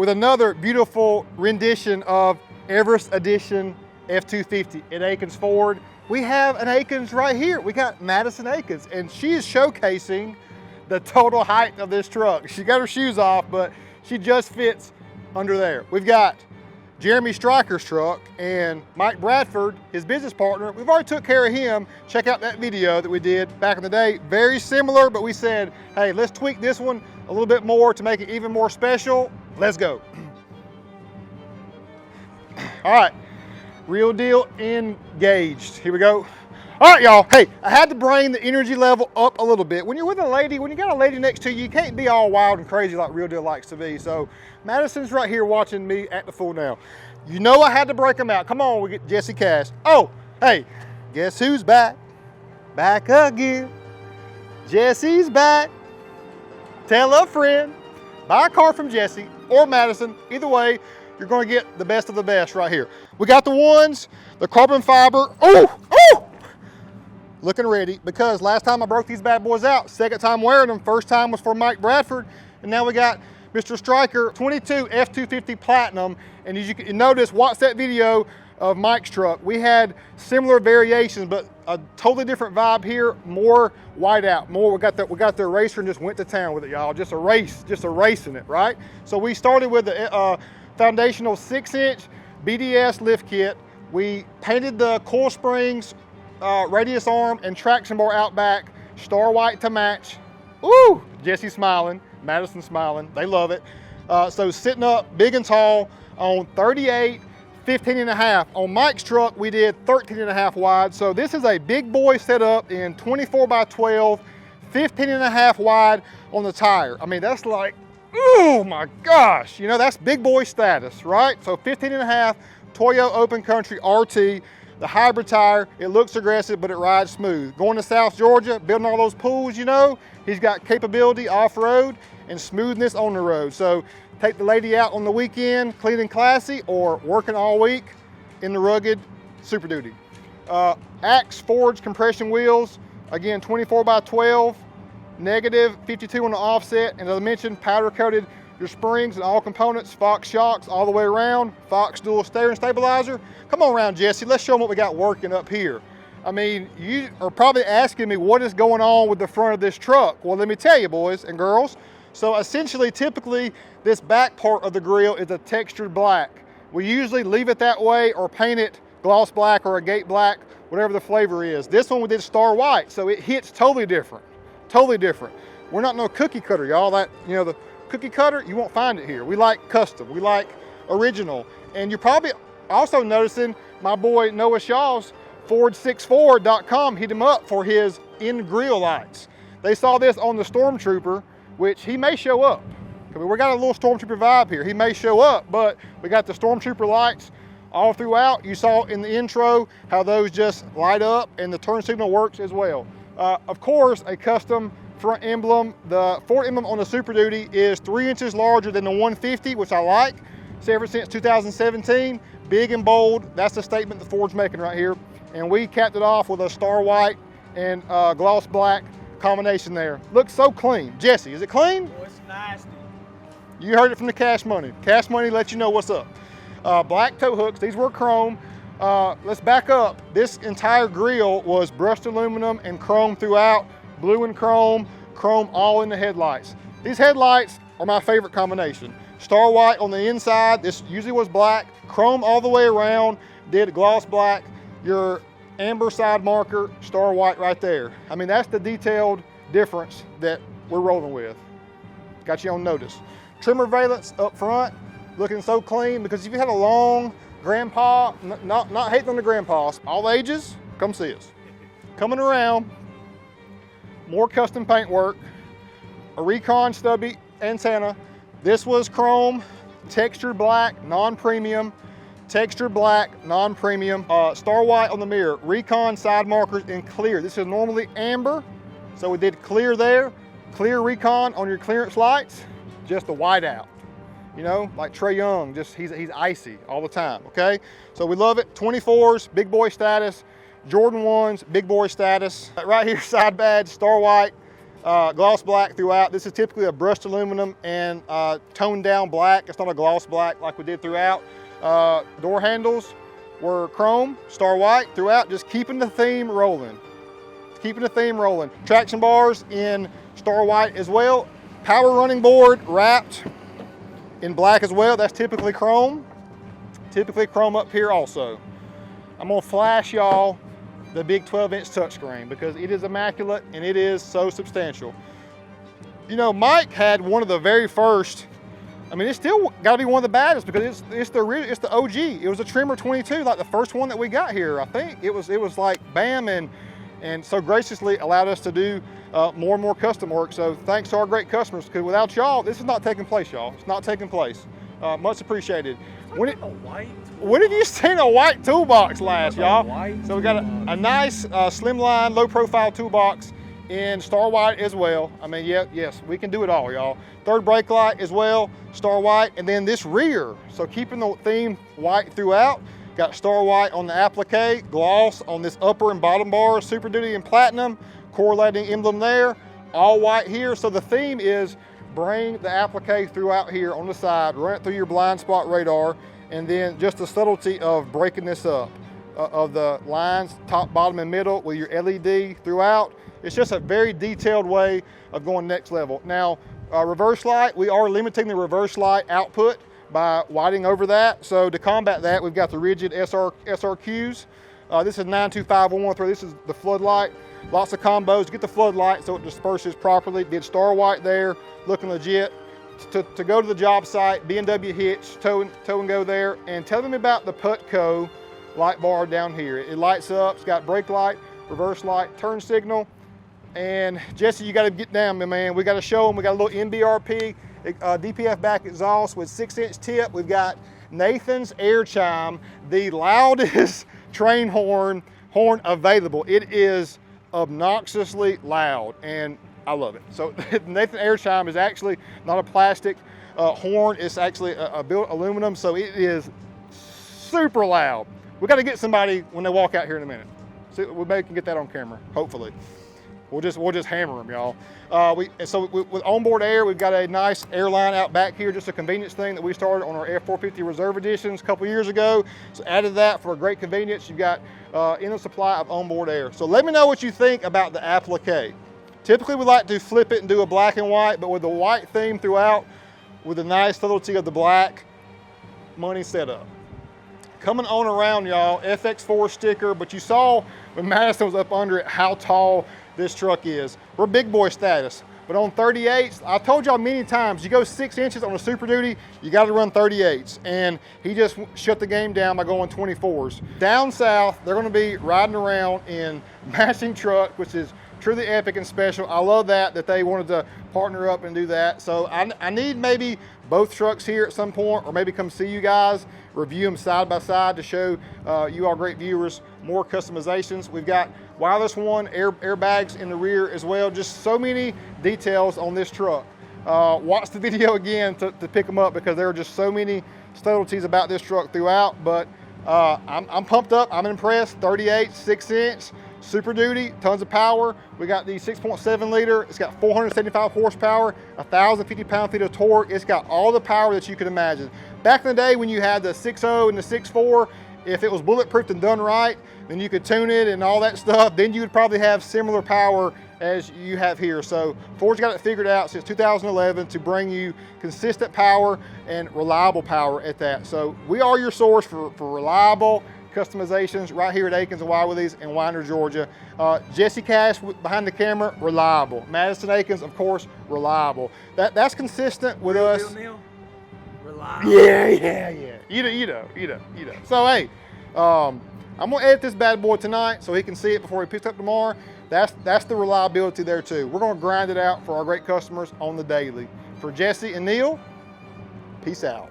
with another beautiful rendition of Everest Edition F-250 at Akins Ford. We have an Akins right here. We got Madison Akins, and she is showcasing the total height of this truck. She got her shoes off, but she just fits under there. We've got Jeremy Stryker's truck and Mike Bradford, his business partner. We've already took care of him. Check out that video that we did back in the day. Very similar, but we said, hey, let's tweak this one a little bit more to make it even more special. Let's go. All right, real deal engaged. Here we go. All right, y'all. Hey, I had to bring the energy level up a little bit. When you're with a lady, when you got a lady next to you, you can't be all wild and crazy like Real Deal likes to be. So Madison's right here watching me act the fool now. You know I had to break them out. Come on, we get Jesse Cash. Oh, hey, guess who's back? Back again. Jesse's back. Tell a friend. Buy a car from Jesse or Madison. Either way, you're going to get the best of the best right here. We got the ones, the carbon fiber. Oh, oh! Looking ready, because last time I broke these bad boys out, second time wearing them, first time was for Mike Bradford, and now we got Mr. Stryker 22 F-250 Platinum. And as you can notice, watch that video of Mike's truck. We had similar variations, but a totally different vibe here, more white out, more, we got the eraser and just went to town with it, y'all. Just erasing it, right? So we started with the foundational 6-inch BDS lift kit. We painted the coil springs, radius arm, and traction bar out back, star white to match. Ooh, Jesse smiling, Madison smiling, they love it. So sitting up big and tall on 38, 15.5. On Mike's truck, we did 13.5 wide. So this is a big boy setup in 24 by 12, 15.5 wide on the tire. I mean, that's like, oh my gosh, you know, that's big boy status, right? So 15.5 Toyo Open Country RT. The hybrid tire, it looks aggressive, but it rides smooth. Going to South Georgia, building all those pools, you know, he's got capability off-road and smoothness on the road. So take the lady out on the weekend, clean and classy, or working all week in the rugged Super Duty. Axe forged compression wheels, again, 24 by 12, negative 52 on the offset, and as I mentioned, powder coated your springs and all components, Fox shocks all the way around, Fox dual steering stabilizer. Come on around, Jesse, let's show them what we got working up here. I mean, you are probably asking me what is going on with the front of this truck. Well, let me tell you, boys and girls. So essentially, typically, this back part of the grille is a textured black. We usually leave it that way or paint it gloss black or a gate black, whatever the flavor is. This one we did star white, so it hits totally different, totally different. We're not no cookie cutter, y'all. That, you know, the cookie cutter, you won't find it here. We like custom, we like original. And you're probably also noticing my boy Noah Shaw's Ford64.com hit him up for his in-grill lights. They saw this on the Stormtrooper, which he may show up. We got a little Stormtrooper vibe here. He may show up, but we got the Stormtrooper lights all throughout. You saw in the intro how those just light up, and the turn signal works as well. Of course, a custom front emblem. The Ford emblem on the Super Duty is 3 inches larger than the 150, which I like. It's ever since 2017, big and bold. That's the statement the Ford's making right here. And we capped it off with a star white and gloss black combination there. Looks so clean. Jesse, is it clean? Oh, it's nasty. You heard it from the Cash Money. Cash Money lets you know what's up. Black tow hooks, these were chrome. Let's back up. This entire grille was brushed aluminum and chrome throughout. Blue and chrome, chrome all in the headlights. These headlights are my favorite combination. Star white on the inside, this usually was black, chrome all the way around, did gloss black, your amber side marker, star white right there. I mean, that's the detailed difference that we're rolling with. Got you on notice. Trimmer valence up front, looking so clean, because if you had a long grandpa, not hating on the grandpas, all ages, come see us. Coming around, more custom paint work, a Recon stubby antenna. This was chrome, textured black, non-premium, textured black, non-premium, star white on the mirror, Recon side markers in clear. This is normally amber, so we did clear there, clear Recon on your clearance lights, just a white out. You know, like Trey Young, just he's icy all the time, okay? So we love it. 24s, big boy status. Jordan 1s, big boy status. Right here, side badge, star white. gloss black throughout. This is typically a brushed aluminum and toned down black. It's not a gloss black like we did throughout. Door handles were chrome, star white throughout, just keeping the theme rolling. Keeping the theme rolling. Traction bars in star white as well. Power running board wrapped in black as well. That's typically chrome. Typically chrome up here also. I'm gonna flash y'all the big 12-inch touchscreen because it is immaculate and it is so substantial. You know, Mike had one of the very first, I mean, it's still gotta be one of the baddest because it's the OG. It was a Trimmer 22, like the first one that we got here. I think it was like bam, and so graciously allowed us to do more and more custom work. So thanks to our great customers, because without y'all, this is not taking place, y'all. It's not taking place. Much appreciated. When have you seen a white toolbox last, y'all? So we got a nice slimline, low profile toolbox in star white as well. I mean, yes, we can do it all, y'all. Third brake light as well, star white, and then this rear. So keeping the theme white throughout. Got star white on the applique, gloss on this upper and bottom bar, Super Duty and Platinum, correlating emblem there, all white here. So the theme is bring the applique throughout here on the side, run it through your blind spot radar, and then just the subtlety of breaking this up, of the lines, top, bottom, and middle with your LED throughout. It's just a very detailed way of going next level. Now, reverse light, we are limiting the reverse light output by whiting over that. So to combat that, we've got the rigid SRQs. This is 925113. This is the floodlight. Lots of combos to get the floodlight so it disperses properly. Did star white there, looking legit. To go to the job site, B&W hitch, tow and go there. And tell them about the Putco light bar down here. It lights up, it's got brake light, reverse light, turn signal. And Jesse, you gotta get down, my man. We gotta show them, we got a little NBRP, DPF back exhaust with 6-inch tip. We've got Nathan's air chime, the loudest train horn available. It is obnoxiously loud and I love it. So Nathan air chime is actually not a plastic horn. It's actually a built aluminum, so it is super loud. We got to get somebody when they walk out here in a minute. So we maybe can get that on camera, hopefully. We'll just hammer them, y'all. With onboard air, we've got a nice airline out back here, just a convenience thing that we started on our F-450 Reserve Editions a couple years ago. So added that for a great convenience. You've got endless supply of onboard air. So let me know what you think about the applique. Typically we like to flip it and do a black and white, but with the white theme throughout, with the nice subtlety of the black, money set up. Coming on around, y'all, FX4 sticker, but you saw when Madison was up under it how tall this truck is. We're big boy status, but on 38s, I told y'all many times, you go 6 inches on a Super Duty, you got to run 38s, and he just shut the game down by going 24s. Down south, they're going to be riding around in matching truck, which is truly epic and special. I love that they wanted to partner up and do that. So I need maybe both trucks here at some point, or maybe come see you guys, review them side by side to show you all great viewers more customizations. We've got wireless one, airbags in the rear as well. Just so many details on this truck. Watch the video again to pick them up because there are just so many subtleties about this truck throughout. But I'm pumped up, I'm impressed. 38, 6-inch. Super Duty, tons of power. We got the 6.7 liter. It's got 475 horsepower, 1,050 pound-feet of torque. It's got all the power that you could imagine. Back in the day when you had the 6.0 and the 6.4, if it was bulletproof and done right, then you could tune it and all that stuff. Then you would probably have similar power as you have here. So Ford's got it figured out since 2011 to bring you consistent power and reliable power at that. So we are your source for reliable customizations right here at Akins and Willies in Winder, Georgia. Jesse Cash behind the camera, reliable. Madison Akins, of course, reliable. That's consistent with Real us. Deal, Neal? Reliable. Yeah. You know. So hey, I'm gonna edit this bad boy tonight so he can see it before he picks up tomorrow. That's the reliability there too. We're gonna grind it out for our great customers on the daily. For Jesse and Neal, peace out.